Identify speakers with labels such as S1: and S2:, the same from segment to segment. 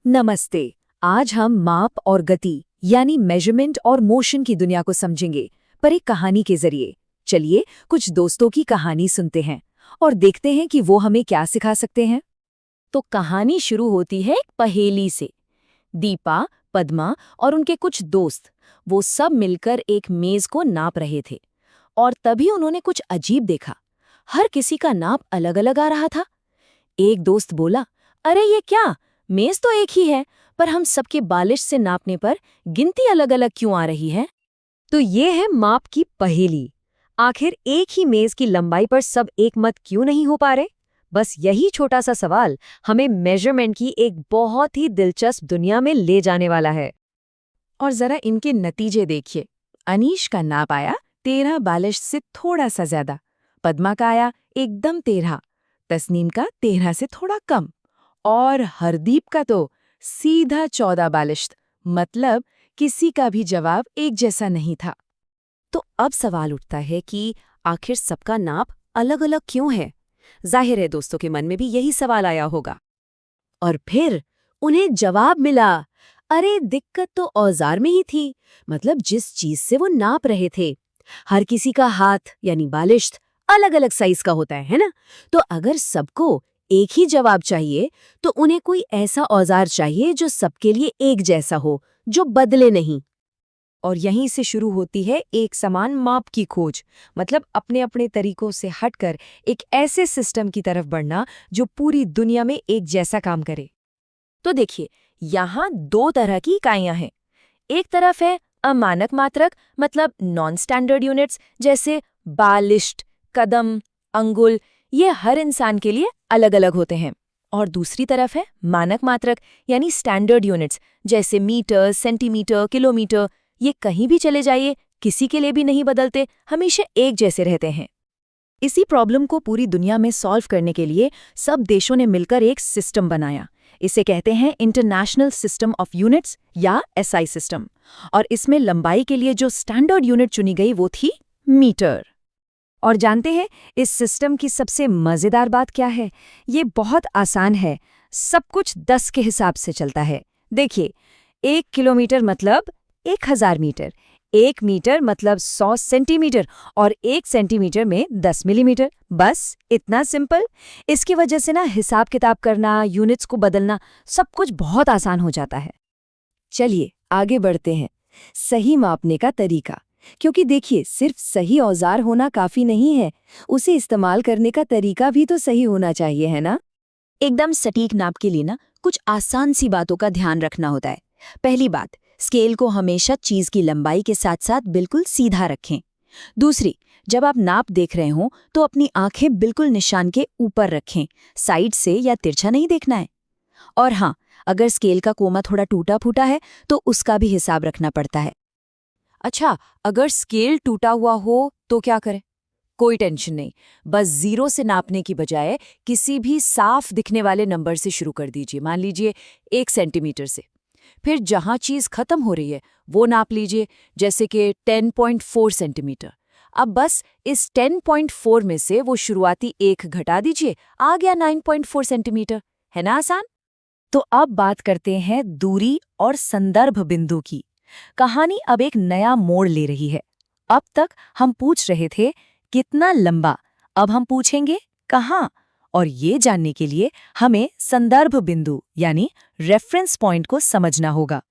S1: नमस्ते। आज हम माप और गति यानी मेजरमेंट और मोशन की दुनिया को समझेंगे, पर एक कहानी के जरिए। चलिए कुछ दोस्तों की कहानी सुनते हैं और देखते हैं कि वो हमें क्या सिखा सकते हैं।
S2: तो कहानी शुरू होती है एक पहेली से। दीपा, पद्मा और उनके कुछ दोस्त वो सब मिलकर एक मेज को नाप रहे थे और तभी उन्होंने कुछ अजीब देखा। हर किसी का नाप अलग अलग आ रहा था। एक दोस्त बोला, अरे ये क्या, मेज तो एक ही है, पर हम सबके बालिश से नापने पर गिनती अलग अलग क्यों आ रही है।
S1: तो ये है माप की पहेली। आखिर एक ही मेज की लंबाई पर सब एक मत क्यों नहीं हो पा रहे? बस यही छोटा सा सवाल हमें मेजरमेंट की एक बहुत ही दिलचस्प दुनिया में ले जाने वाला है।
S2: और जरा इनके नतीजे देखिए। अनीश का नाप आया 13 बालिश से थोड़ा सा ज्यादा, पद्मा का आया एकदम 13, तस्नीम का 13 से थोड़ा कम और हरदीप का तो सीधा 14 बालिश। मतलब किसी का भी जवाब एक जैसा नहीं था।
S1: तो अब सवाल उठता है कि आखिर सबका नाप अलग अलग क्यों है? जाहिर है दोस्तों के मन में भी यही सवाल आया होगा।
S2: और फिर उन्हें जवाब मिला, अरे दिक्कत तो औजार में ही थी। मतलब जिस चीज से वो नाप रहे थे। हर किसी का हाथ यानी बालिश्त अलग अलग साइज का होता है ना? तो अगर सबको एक ही जवाब चाहिए तो उन्हें कोई ऐसा औजार चाहिए जो सबके लिए एक जैसा हो, जो बदले नहीं।
S1: और यहीं से शुरू होती है एक समान माप की खोज, मतलब अपने अपने तरीकों से हटकर एक ऐसे सिस्टम की तरफ बढ़ना जो पूरी दुनिया में एक जैसा काम करे।
S2: तो देखिए, यहाँ दो तरह की इकाइयां हैं। एक तरफ है अमानक मात्रक, मतलब नॉन स्टैंडर्ड यूनिट्स, जैसे बालिश्त, कदम, अंगुल। ये हर इंसान के लिए अलग अलग होते हैं। और दूसरी तरफ है मानक मात्रक यानी स्टैंडर्ड यूनिट्स, जैसे मीटर, सेंटीमीटर, किलोमीटर। ये कहीं भी चले जाइए, किसी के लिए भी नहीं बदलते, हमेशा एक जैसे रहते हैं। इसी प्रॉब्लम को पूरी दुनिया में सॉल्व करने के लिए सब देशों ने मिलकर एक सिस्टम बनाया। इसे कहते हैं इंटरनेशनल सिस्टम ऑफ यूनिट्स या एसआई सिस्टम। और इसमें लंबाई के लिए जो स्टैंडर्ड यूनिट चुनी गई वो थी मीटर।
S1: और जानते हैं इस सिस्टम की सबसे मजेदार बात क्या है? ये बहुत आसान है। सब कुछ 10 के हिसाब से चलता है। देखिए, 1 किलोमीटर मतलब 1000 मीटर, 1 मीटर मतलब 100 सेंटीमीटर और 1 सेंटीमीटर में 10 मिलीमीटर। बस इतना सिंपल। इसकी वजह से ना हिसाब किताब करना, यूनिट्स को बदलना, सब कुछ बहुत आसान हो जाता है। चलिए आगे बढ़ते हैं। सही मापने का तरीका, क्योंकि देखिए सिर्फ सही औजार होना काफी नहीं है, उसे इस्तेमाल करने का तरीका भी तो सही होना चाहिए, है ना?
S2: एकदम सटीक नाप के लिए ना कुछ आसान सी बातों का ध्यान रखना होता है। पहली बात, स्केल को हमेशा चीज की लंबाई के साथ साथ बिल्कुल सीधा रखें। दूसरी, जब आप नाप देख रहे हो तो अपनी आंखें बिल्कुल निशान के ऊपर रखें, साइड से या तिरछा नहीं देखना है। और हाँ, अगर स्केल का कोमा थोड़ा टूटा फूटा है तो उसका भी हिसाब रखना पड़ता है।
S1: अच्छा, अगर स्केल टूटा हुआ हो तो क्या करें? कोई टेंशन नहीं, बस जीरो से नापने की बजाय किसी भी साफ दिखने वाले नंबर से शुरू कर दीजिए। मान लीजिए 1 सेंटीमीटर से। फिर जहां चीज खत्म हो रही है वो नाप लीजिए, जैसे कि 10.4 सेंटीमीटर। अब बस इस 10.4 में से वो शुरुआती 1 घटा दीजिए, आ गया 9.4 सेंटीमीटर। है ना आसान? तो अब बात करते हैं दूरी और संदर्भ बिंदु की। कहानी अब एक नया मोड़ ले रही है। अब तक हम पूछ रहे थे कितना लंबा, अब हम पूछेंगे कहाँ। और ये जानने के लिए हमें संदर्भ बिंदु यानी रेफरेंस पॉइंट को समझना होगा।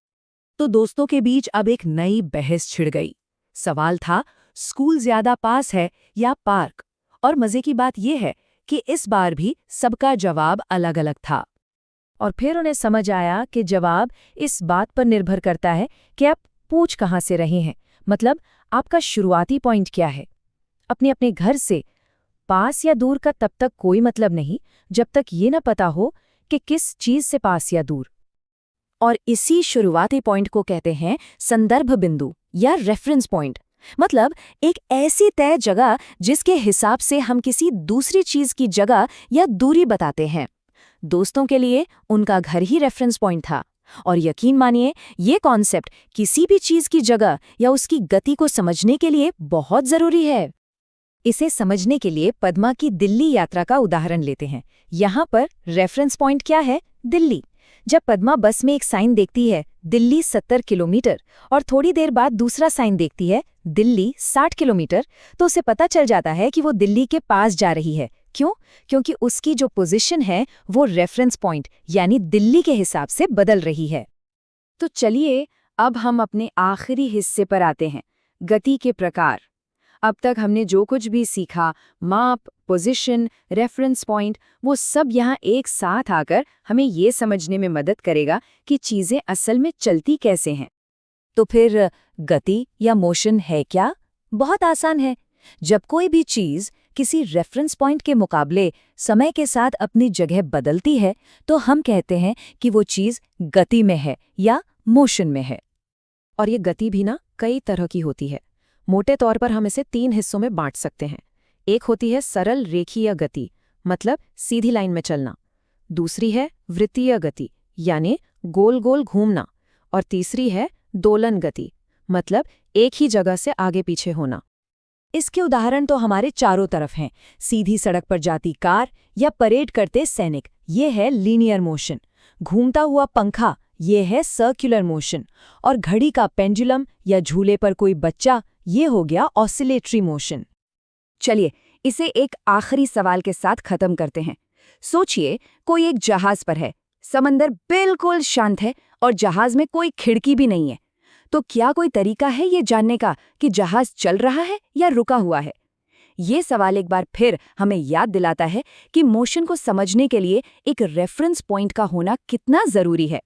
S1: तो दोस्तों के बीच अब एक नई बहस छिड़ गई। सवाल था, स्कूल ज्यादा पास है या पार्क? और मजे की बात यह है कि इस बार भी सबका जवाब अलग अलग था। और फिर उन्हें समझ आया कि जवाब इस बात पर निर्भर करता है कि आप पूछ कहाँ से रहे हैं, मतलब आपका शुरुआती पॉइंट क्या है। अपने अपने घर से पास या दूर का तब तक कोई मतलब नहीं जब तक ये न पता हो कि किस चीज से पास या दूर। और इसी शुरुआती पॉइंट को कहते हैं संदर्भ बिंदु या रेफरेंस पॉइंट। मतलब एक ऐसी तय जगह जिसके हिसाब से हम किसी दूसरी चीज की जगह या दूरी बताते हैं। दोस्तों के लिए उनका घर ही रेफरेंस पॉइंट था। और यकीन मानिए, ये कॉन्सेप्ट किसी भी चीज की जगह या उसकी गति को समझने के लिए बहुत जरूरी है। इसे समझने के लिए पद्मा की दिल्ली यात्रा का उदाहरण लेते हैं। यहाँ पर रेफरेंस पॉइंट क्या है? दिल्ली।
S2: जब पद्मा बस में एक साइन देखती है दिल्ली 70 किलोमीटर और थोड़ी देर बाद दूसरा साइन देखती है दिल्ली 60 किलोमीटर, तो उसे पता चल जाता है कि वो दिल्ली के पास जा रही है। क्यों? क्योंकि उसकी जो पोजीशन है वो रेफरेंस पॉइंट यानी दिल्ली के हिसाब से बदल रही है।
S1: तो चलिए अब हम अपने आखिरी हिस्से पर आते हैं, गति के प्रकार। अब तक हमने जो कुछ भी सीखा, माप, पोजीशन, रेफरेंस पॉइंट, वो सब यहाँ एक साथ आकर हमें ये समझने में मदद करेगा कि चीज़ें असल में चलती कैसे हैं।
S2: तो फिर गति या मोशन है क्या? बहुत आसान है। जब कोई भी चीज़ किसी रेफरेंस पॉइंट के मुकाबले समय के साथ अपनी जगह बदलती है तो हम कहते हैं कि वो चीज़ गति में है या मोशन में है।
S3: और ये गति भी ना कई तरह की होती है। मोटे तौर पर हम इसे 3 हिस्सों में बांट सकते हैं। एक होती है सरल रेखीय गति, मतलब सीधी लाइन में चलना। दूसरी है वृत्तीय गति, यानी गोल गोल घूमना। और तीसरी है दोलन गति, मतलब एक ही जगह से आगे पीछे होना।
S2: इसके उदाहरण तो हमारे चारों तरफ हैं। सीधी सड़क पर जाती कार या परेड करते सैनिक, ये है लीनियर मोशन। घूमता हुआ पंखा, ये है सर्कुलर मोशन। और घड़ी का पेंडुलम या झूले पर कोई बच्चा, ये हो गया ऑसिलेटरी मोशन।
S1: चलिए इसे एक आखिरी सवाल के साथ खत्म करते हैं। सोचिए कोई एक जहाज पर है, समंदर बिल्कुल शांत है और जहाज में कोई खिड़की भी नहीं है। तो क्या कोई तरीका है ये जानने का कि जहाज चल रहा है या रुका हुआ है? ये सवाल एक बार फिर हमें याद दिलाता है कि मोशन को समझने के लिए एक रेफरेंस पॉइंट का होना कितना जरूरी है।